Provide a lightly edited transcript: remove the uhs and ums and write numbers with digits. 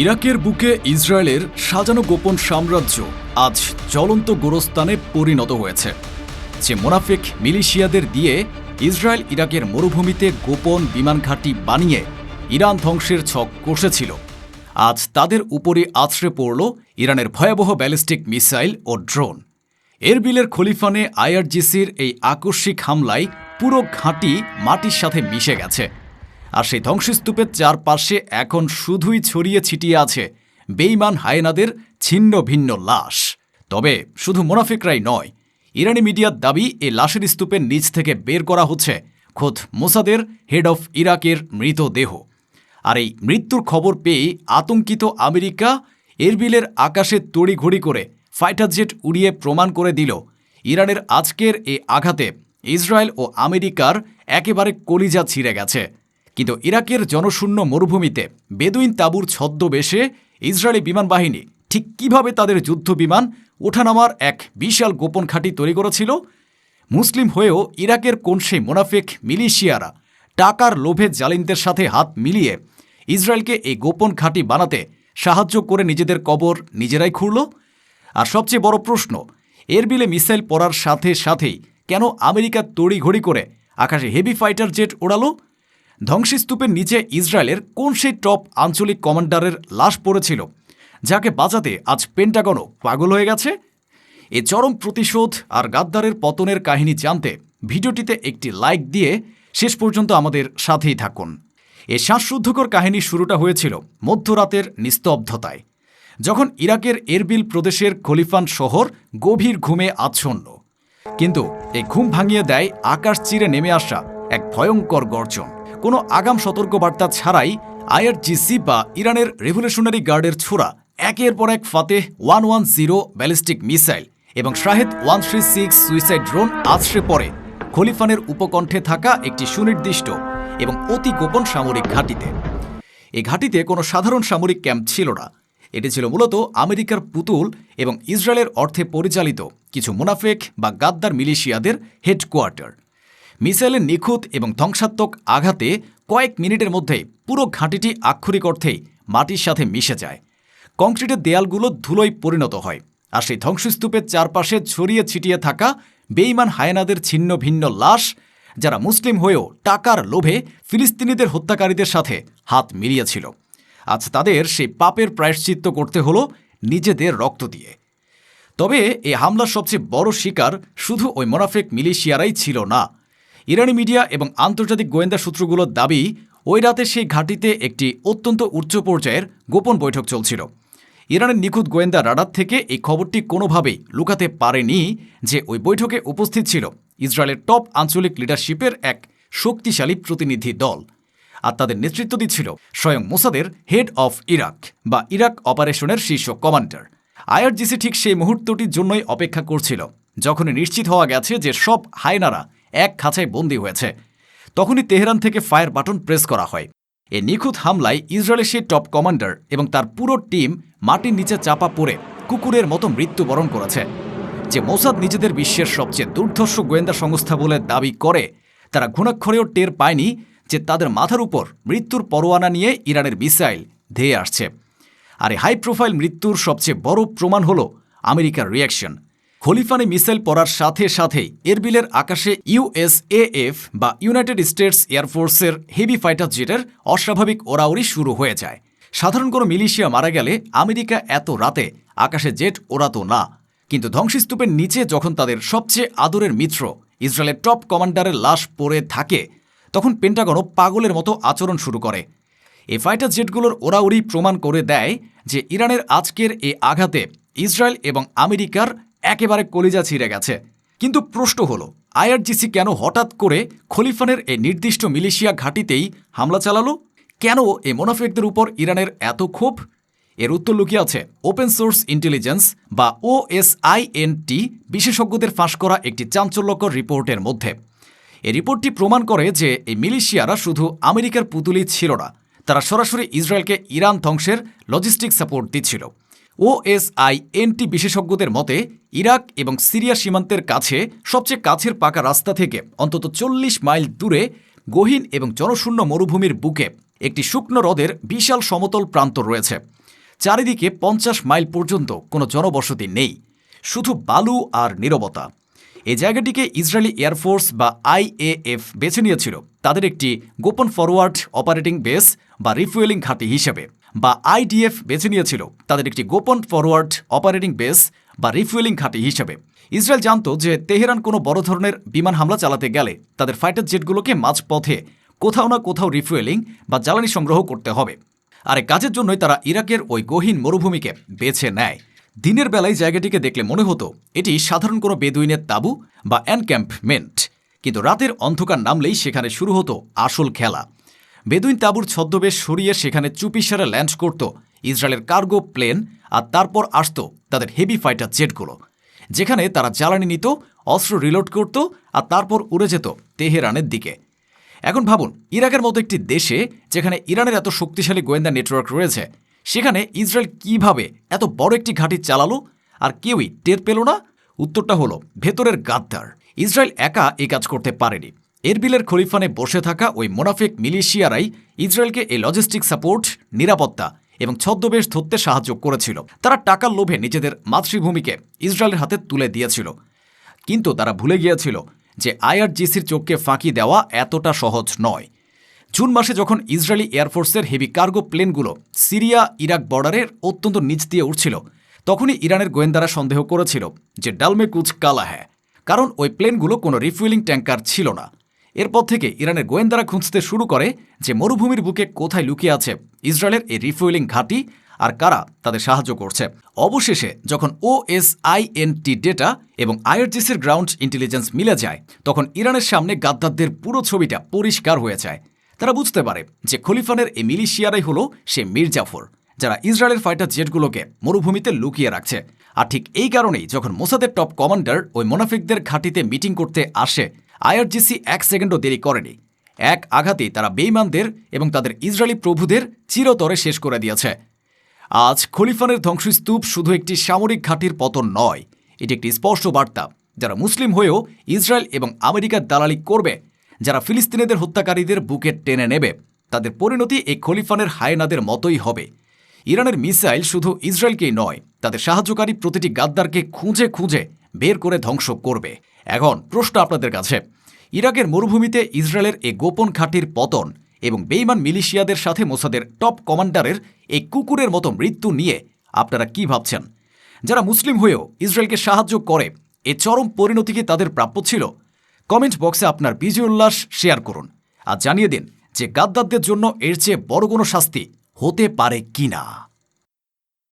ইরাকের বুকে ইসরায়েলের সাজানো গোপন সাম্রাজ্য আজ জ্বলন্ত গোরস্থানে পরিণত হয়েছে। যে মোনাফিক মিলিশিয়াদের দিয়ে ইসরায়েল ইরাকের মরুভূমিতে গোপন বিমান ঘাঁটি বানিয়ে ইরান ধ্বংসের ছক কষেছিল, আজ তাদের উপরে আছড়ে পড়ল ইরানের ভয়াবহ ব্যালিস্টিক মিসাইল ও ড্রোন। এরবিলের খলিফানে আইআরজিসির এই আকস্মিক হামলায় পুরো ঘাঁটি মাটির সাথে মিশে গেছে। আর সেই ধ্বংসস্তূপের চারপাশে এখন শুধুই ছড়িয়ে ছিটিয়ে আছে বেঈমান হায়েনাদের ছিন্ন ভিন্ন লাশ। তবে শুধু মোনাফিকরাই নয়, ইরানি মিডিয়ার দাবি এই লাশের স্তূপের নিচ থেকে বের করা হচ্ছে খোদ মোসাদের হেড অফ ইরাকের মৃতদেহ। আর এই মৃত্যুর খবর পেয়ে আতঙ্কিত আমেরিকা এরবিলের আকাশে তড়িঘড়ি করে ফাইটার জেট উড়িয়ে প্রমাণ করে দিল ইরানের আজকের এই আঘাতে ইসরায়েল ও আমেরিকার একেবারে কলিজা ছিঁড়ে গেছে। কিন্তু ইরাকের জনশূন্য মরুভূমিতে বেদুইন তাঁবুর ছদ্মবেশে ইসরায়েলি বিমান বাহিনী ঠিক কিভাবে তাদের যুদ্ধ বিমান ওঠানামার এক বিশাল গোপন ঘাঁটি তৈরি করেছিল, মুসলিম হয়েও ইরাকের কোন সেই মোনাফিক মিলিশিয়ারা টাকার লোভে জালিমদের সাথে হাত মিলিয়ে ইসরায়েলকে এই গোপন ঘাঁটি বানাতে সাহায্য করে নিজেদের কবর নিজেরাই খুঁড়ল। আর সবচেয়ে বড় প্রশ্ন, এরবিলে মিসাইল পড়ার সাথে সাথেই কেন আমেরিকা তড়িঘড়ি করে আকাশে হেভি ফাইটার জেট ওড়ালো? ধ্বংসস্তূপের নিচে ইসরায়েলের কোন সেই টপ আঞ্চলিক কমান্ডারের লাশ পড়েছিল, যাকে বাঁচাতে আজ পেন্টাগনও পাগল হয়ে গেছে? এ চরম প্রতিশোধ আর গাদ্দারের পতনের কাহিনী জানতে ভিডিওটিতে একটি লাইক দিয়ে শেষ পর্যন্ত আমাদের সাথেই থাকুন। এ শ্বাসরুদ্ধকর কাহিনীর শুরুটা হয়েছিল মধ্যরাতের নিস্তব্ধতায়, যখন ইরাকের এরবিল প্রদেশের খলিফান শহর গভীর ঘুমে আচ্ছন্ন। কিন্তু এই ঘুম ভাঙিয়ে দেয় আকাশ চিরে নেমে আসা এক ভয়ঙ্কর গর্জন। কোনো আগাম সতর্কবার্তা ছাড়াই আইআরজিসি বা ইরানের রেভলিউশনারি গার্ডের ছোড়া একের পর এক ফাতেহ 110 ব্যালিস্টিক মিসাইল এবং শাহেদ 136 সুইসাইড ড্রোন আছড়ে পড়ে খলিফানের উপকণ্ঠে থাকা একটি সুনির্দিষ্ট এবং অতি গোপন সামরিক ঘাঁটিতে। এই ঘাঁটিতে কোনো সাধারণ সামরিক ক্যাম্প ছিল না, এটি ছিল মূলত আমেরিকার পুতুল এবং ইসরায়েলের অর্থে পরিচালিত কিছু মুনাফেক বা গাদ্দার মিলিশিয়াদের হেডকোয়ার্টার। মিসাইলের নিখুঁত এবং ধ্বংসাত্মক আঘাতে কয়েক মিনিটের মধ্যেই পুরো ঘাঁটিটি আক্ষরিক অর্থেই মাটির সাথে মিশে যায়। কংক্রিটের দেয়ালগুলো ধুলোয় পরিণত হয়, আর সেই ধ্বংসস্তূপের চারপাশে ছড়িয়ে ছিটিয়ে থাকা বেঈমান হায়েনাদের ছিন্ন ভিন্ন লাশ, যারা মুসলিম হয়েও টাকার লোভে ফিলিস্তিনিদের হত্যাকারীদের সাথে হাত মিলিয়েছিল, আজ তাদের সেই পাপের প্রায়শ্চিত্ত করতে হলো নিজেদের রক্ত দিয়ে। তবে এই হামলার সবচেয়ে বড় শিকার শুধু ওই মোনাফেক মিলিশিয়ারাই ছিল না। ইরানি মিডিয়া এবং আন্তর্জাতিক গোয়েন্দা সূত্রগুলোর দাবি, ওই রাতে সেই ঘাঁটিতে একটি অত্যন্ত উচ্চ পর্যায়ের গোপন বৈঠক চলছিল। ইরানের নিখুঁত গোয়েন্দা রাডার থেকে এই খবরটি কোনোভাবেই লুকাতে পারেনি যে ওই বৈঠকে উপস্থিত ছিল ইসরায়েলের টপ আঞ্চলিক লিডারশিপের এক শক্তিশালী প্রতিনিধি দল। আর তাদের নেতৃত্ব দিচ্ছিল স্বয়ং মোসাদের হেড অফ ইরাক বা ইরাক অপারেশনের শীর্ষ কমান্ডার। আইআরজিসি ঠিক সেই মুহূর্তটির জন্যই অপেক্ষা করছিল, যখনই নিশ্চিত হওয়া গেছে যে সব হায়নারা এক খাঁচায় বন্দী হয়েছে, তখনই তেহরান থেকে ফায়ার বাটন প্রেস করা হয়। এই নিখুঁত হামলায় ইসরায়েলের সেই টপ কমান্ডার এবং তার পুরো টিম মাটির নিচে চাপা পড়ে কুকুরের মতো মৃত্যুবরণ করেছে। যে মোসাদ নিজেদের বিশ্বের সবচেয়ে দুর্ধর্ষ গোয়েন্দা সংস্থা বলে দাবি করে, তারা ঘুণাক্ষরেও টের পায়নি যে তাদের মাথার উপর মৃত্যুর পরোয়ানা নিয়ে ইরানের মিসাইল ধেয়ে আসছে। আর এই হাই প্রোফাইল মৃত্যুর সবচেয়ে বড় প্রমাণ হল আমেরিকার রিয়াকশন। খলিফানে মিসাইল পড়ার সাথে সাথেই এরবিলের আকাশে ইউএসএএফ বা ইউনাইটেড স্টেটস এয়ারফোর্সের হেভি ফাইটার জেটের অস্বাভাবিক ওড়াউড়ি শুরু হয়ে যায়। সাধারণ কোনো মিলিশিয়া মারা গেলে আমেরিকা এত রাতে আকাশে জেট ওড়াতো না, কিন্তু ধ্বংসস্তূপের নিচে যখন তাদের সবচেয়ে আদরের মিত্র ইসরায়েলের টপ কমান্ডারের লাশ পড়ে থাকে, তখন পেন্টাগনও পাগলের মতো আচরণ শুরু করে। এই ফাইটার জেটগুলোর ওড়াউড়ি প্রমাণ করে দেয় যে ইরানের আজকের এই আঘাতে ইসরায়েল এবং আমেরিকার একেবারে কলিজা ছিঁড়ে গেছে। কিন্তু প্রশ্ন হল, আইআরজিসি কেন হঠাৎ করে খলিফানের এই নির্দিষ্ট মিলিশিয়া ঘাঁটিতেই হামলা চালালো? কেন এই মোনাফেকদের উপর ইরানের এত ক্ষোভ? এর উত্তর লুকিয়ে আছে ওপেন সোর্স ইন্টেলিজেন্স বা OSINT বিশেষজ্ঞদের ফাঁস করা একটি চাঞ্চল্যকর রিপোর্টের মধ্যে। এই রিপোর্টটি প্রমাণ করে যে এই মিলিশিয়ারা শুধু আমেরিকার পুতুলই ছিল না, তারা সরাসরি ইসরায়েলকে ইরান ধ্বংসের লজিস্টিক সাপোর্ট দিচ্ছিল। OSINT বিশেষজ্ঞদের মতে ইরাক এবং সিরিয়া সীমান্তের কাছে সবচেয়ে কাছের পাকা রাস্তা থেকে অন্তত 40 মাইল দূরে গহীন এবং জনশূন্য মরুভূমির বুকে একটি শুকনো হ্রদের বিশাল সমতল প্রান্ত রয়েছে। চারিদিকে 50 মাইল পর্যন্ত কোনো জনবসতি নেই, শুধু বালু আর নীরবতা। এই জায়গাটিকে ইসরায়েলি এয়ারফোর্স বা IAF বেছে নিয়েছিল তাদের একটি গোপন ফরওয়ার্ড অপারেটিং বেস বা রিফুয়েলিং ঘাঁটি হিসেবে, বা IDF বেছে নিয়েছিল তাদের একটি গোপন ফরওয়ার্ড অপারেটিং বেস বা রিফুয়েলিং ঘাঁটি হিসেবে। ইসরায়েল জানত যে তেহরান কোনো বড় ধরনের বিমান হামলা চালাতে গেলে তাদের ফাইটার জেটগুলোকে মাঝপথে কোথাও না কোথাও রিফুয়েলিং বা জ্বালানি সংগ্রহ করতে হবে। আর এই কাজের জন্যই তারা ইরাকের ওই গহীন মরুভূমিকে বেছে নেয়। দিনের বেলায় জায়গাটিকে দেখলে মনে হতো এটি সাধারণ কোনো বেদুইনের তাঁবু বা এনক্যাম্পমেন্ট, কিন্তু রাতের অন্ধকার নামলেই সেখানে শুরু হতো আসল খেলা। বেদুইন তাঁবুর ছদ্মবেশ সরিয়ে সেখানে চুপিসারে ল্যান্ড করত ইসরায়েলের কার্গো প্লেন, আর তারপর আসত তাদের হেভি ফাইটার জেটগুলো, যেখানে তারা জ্বালানি নিত, অস্ত্র রিলোড করত, আর তারপর উড়ে যেত তেহরানের দিকে। এখন ভাবুন, ইরাকের মতো একটি দেশে যেখানে ইরানের এত শক্তিশালী গোয়েন্দা নেটওয়ার্ক রয়েছে, সেখানে ইসরায়েল কিভাবে এত বড় একটি ঘাঁটি চালালো আর কেউই টের পেল না? উত্তরটা হলো ভেতরের গাদ্দার। ইসরায়েল একা এই কাজ করতে পারেনি। এরবিলের খলিফানে বসে থাকা ওই মোনাফেক মিলিশিয়ারাই ইসরায়েলকে এই লজিস্টিক সাপোর্ট, নিরাপত্তা এবং ছদ্মবেশ ধরতে সাহায্য করেছিল। তারা টাকার লোভে নিজেদের মাতৃভূমিকে ইসরায়েলের হাতে তুলে দিয়েছিল, কিন্তু তারা ভুলে গিয়েছিল যে IRGCর চোখকে ফাঁকি দেওয়া এতটা সহজ নয়। জুন মাসে যখন ইসরায়েলি এয়ারফোর্সের হেভি কার্গো প্লেনগুলো সিরিয়া ইরাক বর্ডারের অত্যন্ত নিচ দিয়ে উঠছিল, তখনই ইরানের গোয়েন্দারা সন্দেহ করেছিল যে ডালমে কুচ কালা হ্যায়, কারণ ওই প্লেনগুলো কোনো রিফুয়েলিং ট্যাঙ্কার ছিল না। এরপর থেকে ইরানের গোয়েন্দারা খুঁজতে শুরু করে যে মরুভূমির বুকে কোথায় লুকিয়ে আছে ইসরায়েলের এই রিফুয়েলিং ঘাঁটি আর কারা তাদের সাহায্য করছে। অবশেষে যখন OSINT ডেটা এবং IRGCর গ্রাউন্ড ইন্টেলিজেন্স মিলে যায়, তখন ইরানের সামনে গাদ্দারদের পুরো ছবিটা পরিষ্কার হয়ে যায়। তারা বুঝতে পারে যে খলিফানের এই মিলিশিয়ারাই হলো সে মীর জাফর, যারা ইসরায়েলের ফাইটার জেটগুলোকে মরুভূমিতে লুকিয়ে রাখছে। আর ঠিক এই কারণেই যখন মোসাদের টপ কমান্ডার ওই মোনাফিকদের ঘাঁটিতে মিটিং করতে আসে, IRGC 1 সেকেন্ডও দেরি করেনি। এক আঘাতেই তারা বেঈমানদের এবং তাদের ইসরায়েলি প্রভুদের চিরতরে শেষ করে দিয়েছে। আজ খলিফানের ধ্বংসস্তূপ শুধু একটি সামরিক ঘাঁটির পতন নয়, এটি একটি স্পষ্ট বার্তা। যারা মুসলিম হয়েও ইসরায়েল এবং আমেরিকার দালালি করবে, যারা ফিলিস্তিনিদের হত্যাকারীদের বুকে টেনে নেবে, তাদের পরিণতি এই খলিফানের হায়েনাদের মতোই হবে। ইরানের মিসাইল শুধু ইসরায়েলকেই নয়, তাদের সাহায্যকারী প্রতিটি গাদ্দারকে খুঁজে খুঁজে বের করে ধ্বংস করবে। এখন প্রশ্ন আপনাদের কাছে, ইরাকের মরুভূমিতে ইসরায়েলের এই গোপন ঘাঁটির পতন এবং বেইমান মিলিশিয়াদের সাথে মোসাদের টপ কমান্ডারের এই কুকুরের মতো মৃত্যু নিয়ে আপনারা কি ভাবছেন? যারা মুসলিম হয়েও ইসরায়েলকে সাহায্য করে, এ চরম পরিণতি কি তাদের প্রাপ্য ছিল? কমেন্ট বক্সে আপনার বিজয় উল্লাস শেয়ার করুন আর জানিয়ে দিন যে গাদ্দারদের জন্য এর চেয়ে বড় কোনো শাস্তি হতে পারে কিনা।